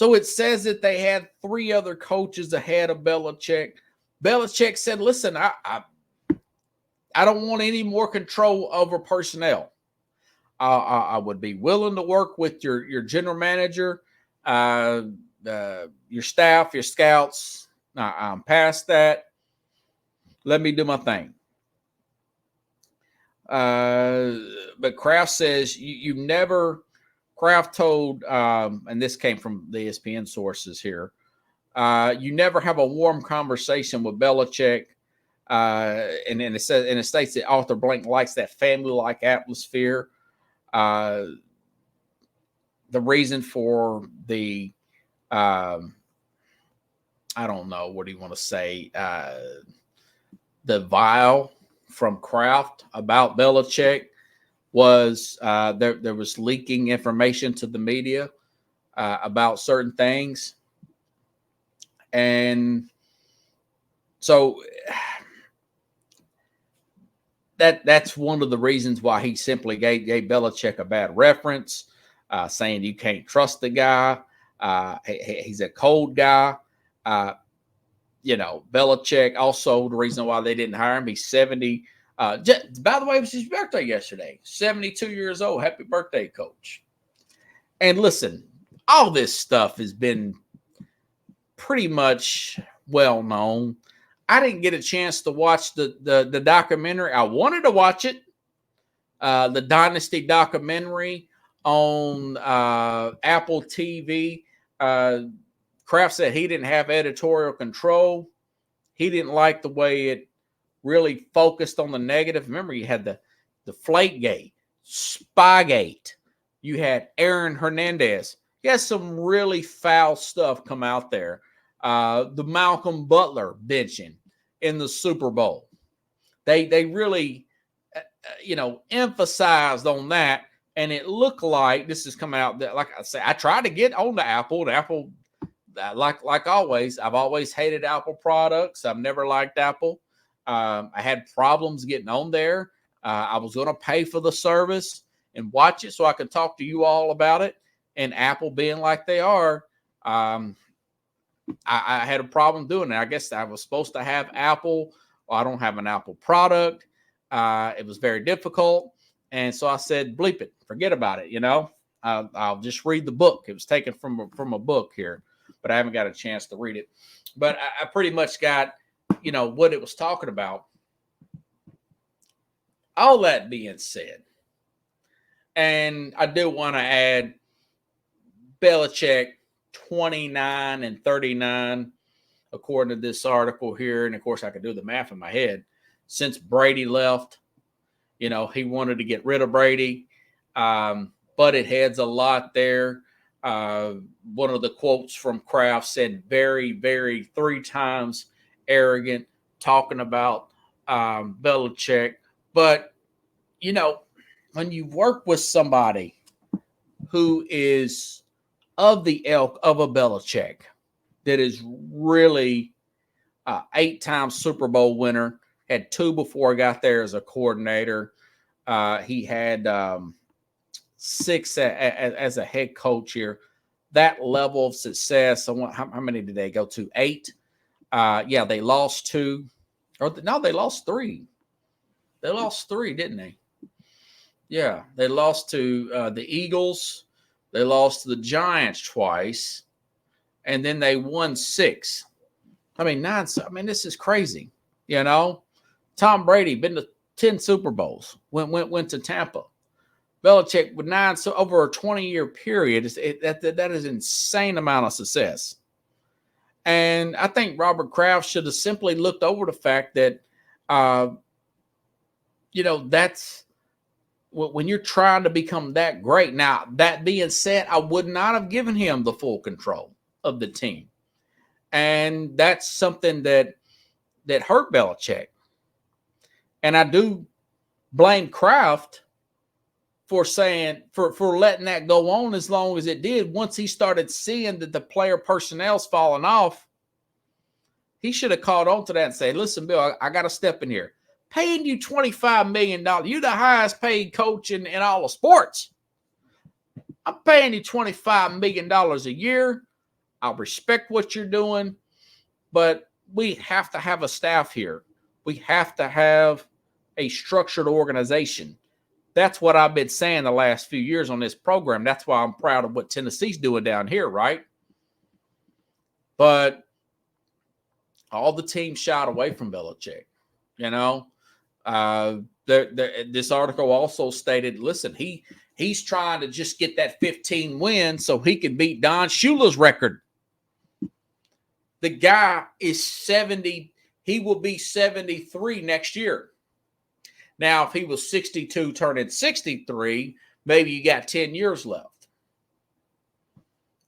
So it says that they had 3 other coaches ahead of Belichick. Belichick said, listen, I don't want any more control over personnel. I would be willing to work with your general manager, your staff, your scouts. I'm past that. Let me do my thing. But Kraft says you never. Kraft told, and this came from the ESPN sources here. You never have a warm conversation with Belichick. And then it says, and it states that Arthur Blank likes that family-like atmosphere. The reason for the, I don't know, what do you want to say? The vial from Kraft about Belichick was there was leaking information to the media about certain things. And so that's one of the reasons why he simply gave Belichick a bad reference, saying you can't trust the guy. He's a cold guy. Belichick also, the reason why they didn't hire him, he's 70. By the way, it was his birthday yesterday. 72 years old. Happy birthday, Coach. And listen, all this stuff has been pretty much well known. I didn't get a chance to watch the documentary. I wanted to watch it, the Dynasty documentary on Apple TV. Kraft said he didn't have editorial control. He didn't like the way it really focused on the negative. Remember, you had the Deflategate, Spygate. You had Aaron Hernandez. You had some really foul stuff come out there. The Malcolm Butler benching in the Super Bowl. They really, emphasized on that, and it looked like this is coming out that, like I say, I tried to get on the Apple. The Apple, like always, I've always hated Apple products. I've never liked Apple. I had problems getting on there. I was going to pay for the service and watch it so I could talk to you all about it. And Apple being like they are, I had a problem doing it. I guess I was supposed to have Apple. Well, I don't have an Apple product. It was very difficult. And so I said, bleep it, forget about it. I'll just read the book. It was taken from a book here, but I haven't got a chance to read it. But I pretty much got, what it was talking about. All that being said, and I do want to add Belichick 29-39, according to this article here. And of course, I could do the math in my head. Since Brady left, he wanted to get rid of Brady. Butted heads a lot there. One of the quotes from Kraft said, very, very 3 times arrogant, talking about Belichick. But, when you work with somebody who is of the ilk of a Belichick, that is really 8-time Super Bowl winner, had 2 before he got there as a coordinator. He had 6 as a head coach here. That level of success, how many did they go to? 8? They lost 2. They lost 3. They lost 3, didn't they? Yeah, they lost to the Eagles. They lost to the Giants twice. And then they won 6. 9. This is crazy. Tom Brady been to 10 Super Bowls. Went to Tampa. Belichick with 9, so over a 20-year period. That is an insane amount of success. And I think Robert Kraft should have simply looked over the fact that, that's when you're trying to become that great. Now, that being said, I would not have given him the full control of the team. And that's something that hurt Belichick. And I do blame Kraft for letting that go on as long as it did. Once he started seeing that the player personnel's falling off, he should have called on to that and said, listen, Bill, I got to step in here. Paying you $25 million. You're the highest paid coach in all of sports. I'm paying you $25 million a year. I respect what you're doing, but we have to have a staff here. We have to have a structured organization. That's what I've been saying the last few years on this program. That's why I'm proud of what Tennessee's doing down here, right? But all the teams shied away from Belichick. This article also stated, listen, he's trying to just get that 15 wins so he can beat Don Shula's record. The guy is 70. He will be 73 next year. Now, if he was 62 turning 63, maybe you got 10 years left.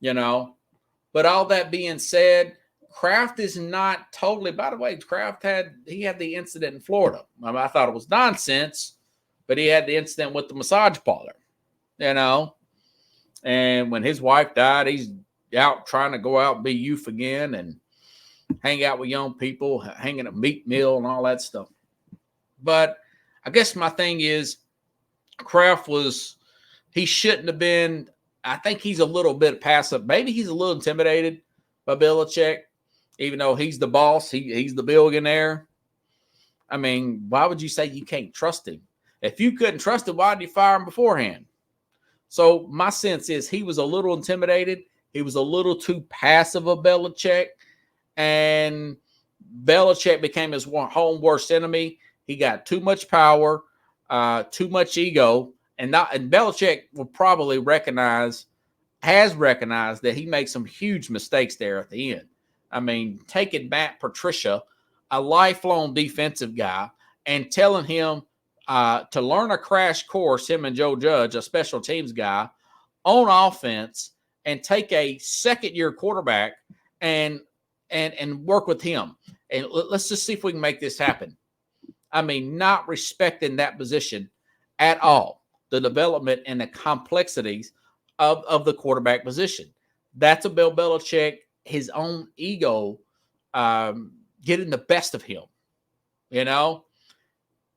But all that being said, Kraft is not totally, by the way, Kraft had the incident in Florida. I thought it was nonsense, but he had the incident with the massage parlor, and when his wife died, he's out trying to go out and be youth again and hang out with young people, hanging at a meat meal and all that stuff. But I guess my thing is Kraft he shouldn't have been. I think he's a little bit passive. Maybe he's a little intimidated by Belichick, even though he's the boss. He's the billionaire. I mean, why would you say you can't trust him? If you couldn't trust him, why did you fire him beforehand? So my sense is he was a little intimidated. He was a little too passive of Belichick, and Belichick became his home worst enemy. He got too much power, too much ego, and Belichick will probably has recognized that he made some huge mistakes there at the end. I mean, taking Matt Patricia, a lifelong defensive guy, and telling him to learn a crash course, him and Joe Judge, a special teams guy, on offense, and take a second-year quarterback and work with him. And let's just see if we can make this happen. I mean, not respecting that position at all, the development and the complexities of the quarterback position. That's a Bill Belichick, his own ego getting the best of him,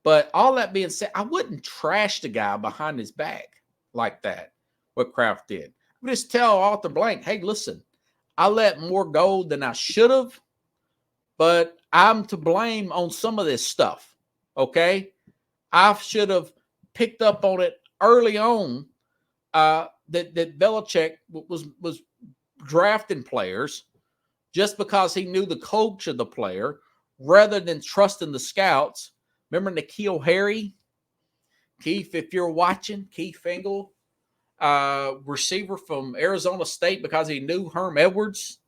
But all that being said, I wouldn't trash the guy behind his back like that, what Kraft did. I would just tell Arthur Blank, hey, listen, I let more go than I should have, but I'm to blame on some of this stuff, okay? I should have picked up on it early on that Belichick was drafting players just because he knew the coach of the player rather than trusting the scouts. Remember N'Keal Harry? Keith, if you're watching, Keith Fingal, receiver from Arizona State, because he knew Herm Edwards,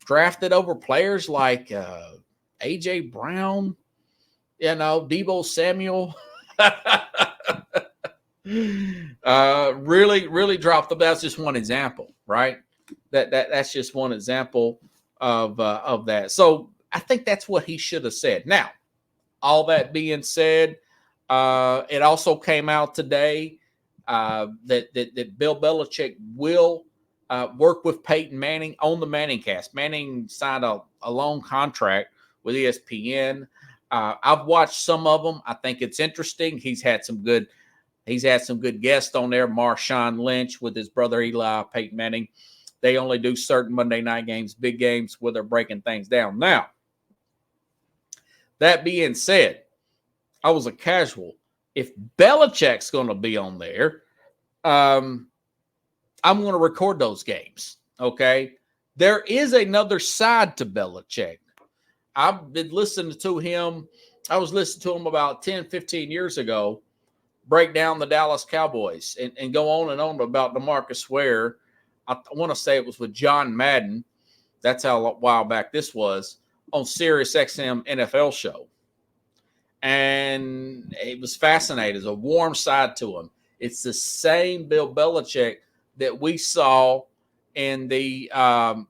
drafted over players like A.J. Brown, Deebo Samuel. Really dropped them. That's just one example, right? That's just one example of that. So I think that's what he should have said. Now, all that being said, it also came out today that Bill Belichick will work with Peyton Manning on the Manning cast. Manning signed a long contract with ESPN. I've watched some of them. I think it's interesting. He's had some good guests on there. Marshawn Lynch with his brother Eli, Peyton Manning. They only do certain Monday night games, big games, where they're breaking things down. Now, that being said, I was a casual. If Belichick's going to be on there, I'm going to record those games, okay? There is another side to Belichick. I've been listening to him. I was listening to him about 10, 15 years ago, break down the Dallas Cowboys and go on and on about DeMarcus Ware. I want to say it was with John Madden. That's how a while back this was, on Sirius XM NFL show. And it was fascinating. There's a warm side to him. It's the same Bill Belichick that we saw in the,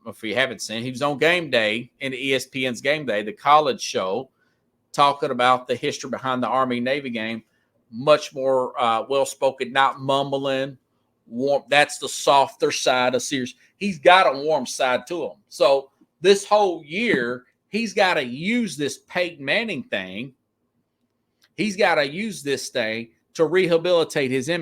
if you haven't seen, he was on Game Day, in the ESPN's Game Day, the college show, talking about the history behind the Army-Navy game. Much more well-spoken, not mumbling. Warm. That's the softer side of Sirius. He's got a warm side to him. So this whole year, he's got to use this Peyton Manning thing. He's got to use this thing to rehabilitate his image.